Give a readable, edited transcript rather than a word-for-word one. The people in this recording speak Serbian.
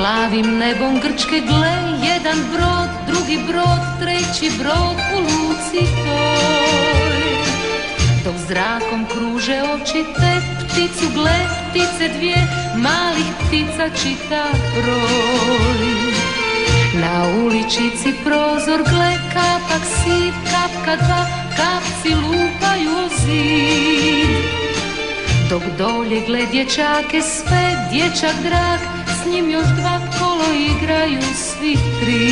plavim nebom Grčke gle, jedan brod, drugi brod, treći brod u luci toj. Dok zrakom kruže oči te, pticu gle, ptice dvije, malih ptica čita broj. Na uličici prozor gle, kapak siv, kapka dva, kapci lupaju o zid. Dok dolje gle dječake sve, dječak drag, s njim još dva kolo igraju svi tri.